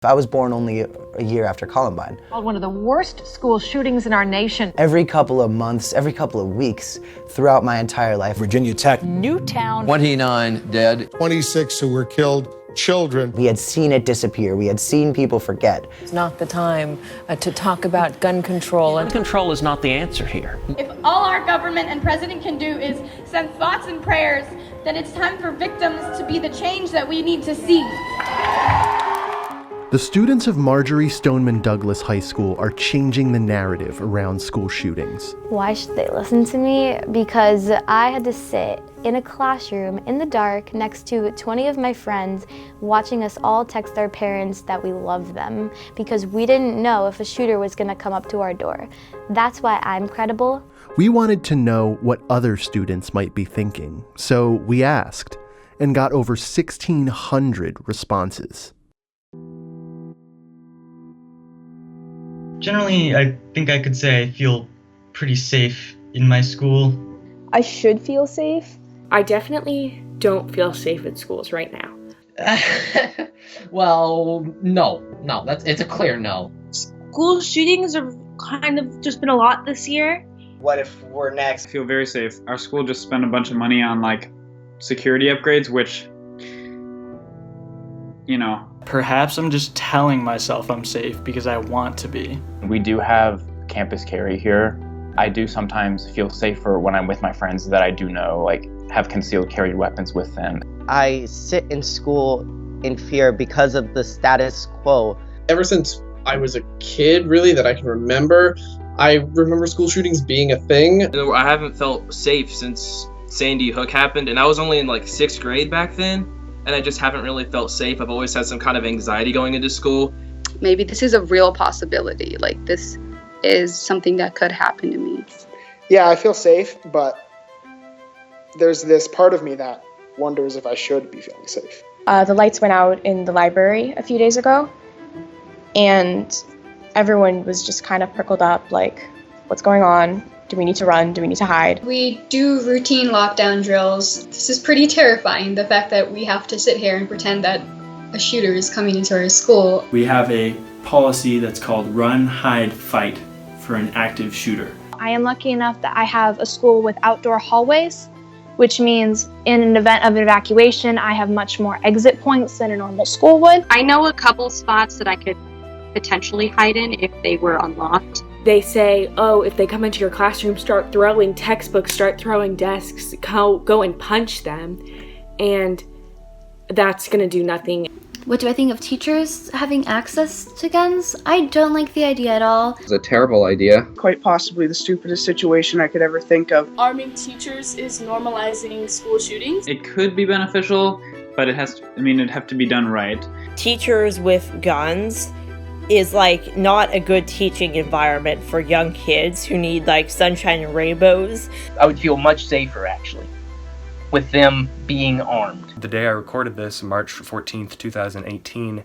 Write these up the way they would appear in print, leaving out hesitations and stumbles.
I was born only a year after Columbine. One of the worst school shootings in our nation. Every couple of months, every couple of weeks, throughout my entire life. Virginia Tech. Newtown. 29 dead. 26 who were killed, children. We had seen it disappear. We had seen people forget. It's not the time to talk about gun control. Gun control is not the answer here. If all our government and president can do is send thoughts and prayers, then it's time for victims to be the change that we need to see. The students of Marjory Stoneman Douglas High School are changing the narrative around school shootings. Why should they listen to me? Because I had to sit in a classroom in the dark next to 20 of my friends watching us all text our parents that we love them because we didn't know if a shooter was going to come up to our door. That's why I'm credible. We wanted to know what other students might be thinking, so we asked and got over 1,600 responses. Generally, I think I could say I feel pretty safe in my school. I should feel safe. I definitely don't feel safe at schools right now. Well, no, it's a clear no. School shootings have kind of just been a lot this year. What if we're next? I feel very safe. Our school just spent a bunch of money on security upgrades, which, Perhaps I'm just telling myself I'm safe because I want to be. We do have campus carry here. I do sometimes feel safer when I'm with my friends that I do know, have concealed carry weapons with them. I sit in school in fear because of the status quo. Ever since I was a kid, really, that I can remember, I remember school shootings being a thing. I haven't felt safe since Sandy Hook happened, and I was only in 6th grade back then. And I just haven't really felt safe. I've always had some kind of anxiety going into school. Maybe this is a real possibility. This is something that could happen to me. Yeah, I feel safe, but there's this part of me that wonders if I should be feeling safe. The lights went out in the library a few days ago, and everyone was just kind of prickled up, what's going on? Do we need to run? Do we need to hide? We do routine lockdown drills. This is pretty terrifying, the fact that we have to sit here and pretend that a shooter is coming into our school. We have a policy that's called run, hide, fight for an active shooter. I am lucky enough that I have a school with outdoor hallways, which means in an event of evacuation, I have much more exit points than a normal school would. I know a couple spots that I could potentially hide in if they were unlocked. They say, if they come into your classroom, start throwing textbooks, start throwing desks, go and punch them, and that's going to do nothing. What do I think of teachers having access to guns? I don't like the idea at all. It's a terrible idea. Quite possibly the stupidest situation I could ever think of. Arming teachers is normalizing school shootings. It could be beneficial, but it'd have to be done right. Teachers with guns is not a good teaching environment for young kids who need sunshine and rainbows. I would feel much safer actually with them being armed. The day I recorded this, March 14th, 2018,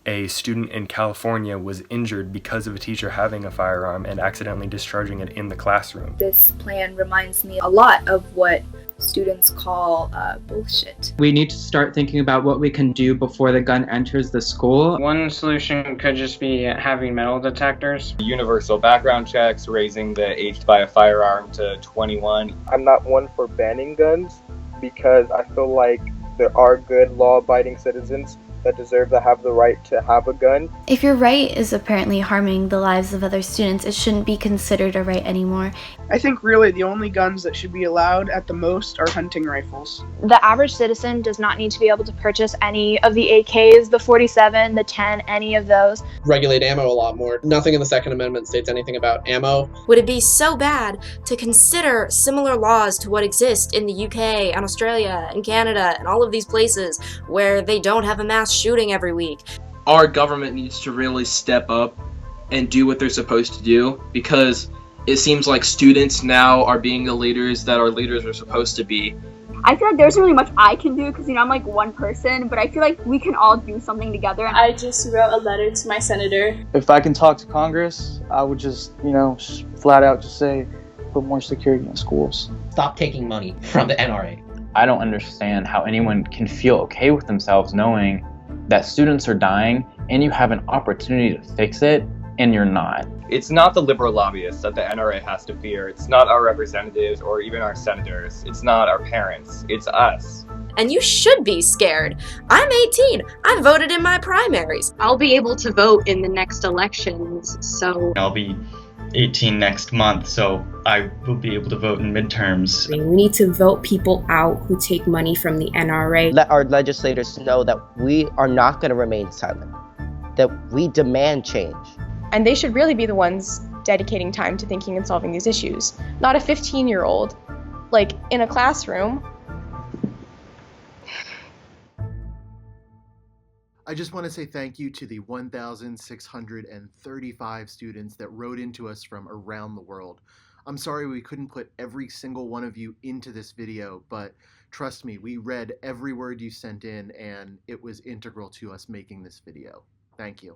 a student in California was injured because of a teacher having a firearm and accidentally discharging it in the classroom. This plan reminds me a lot of what students call bullshit. We need to start thinking about what we can do before the gun enters the school. One solution could just be having metal detectors. Universal background checks, raising the age to buy a firearm to 21. I'm not one for banning guns because I feel like there are good law-abiding citizens that deserve to have the right to have a gun. If your right is apparently harming the lives of other students, it shouldn't be considered a right anymore. I think really the only guns that should be allowed at the most are hunting rifles. The average citizen does not need to be able to purchase any of the AKs, the 47, the 10, any of those. Regulate ammo a lot more. Nothing in the Second Amendment states anything about ammo. Would it be so bad to consider similar laws to what exist in the UK and Australia and Canada and all of these places where they don't have a mass shooting every week? Our government needs to really step up and do what they're supposed to do, because it seems like students now are being the leaders that our leaders are supposed to be. I feel like there's really much I can do because, I'm one person, but I feel like we can all do something together. I just wrote a letter to my senator. If I can talk to Congress, I would just, flat out just say, put more security in schools. Stop taking money from the NRA. I don't understand how anyone can feel okay with themselves knowing that students are dying and you have an opportunity to fix it, and you're not. It's not the liberal lobbyists that the NRA has to fear. It's not our representatives or even our senators. It's not our parents. It's us. And you should be scared. I'm 18. I voted in my primaries. I'll be able to vote in the next elections, so... I'll be 18 next month, so I will be able to vote in midterms. We need to vote people out who take money from the NRA. Let our legislators know that we are not going to remain silent, that we demand change. And they should really be the ones dedicating time to thinking and solving these issues, not a 15-year-old, like, in a classroom. I just want to say thank you to the 1,635 students that wrote into us from around the world. I'm sorry we couldn't put every single one of you into this video, but trust me, we read every word you sent in and it was integral to us making this video. Thank you.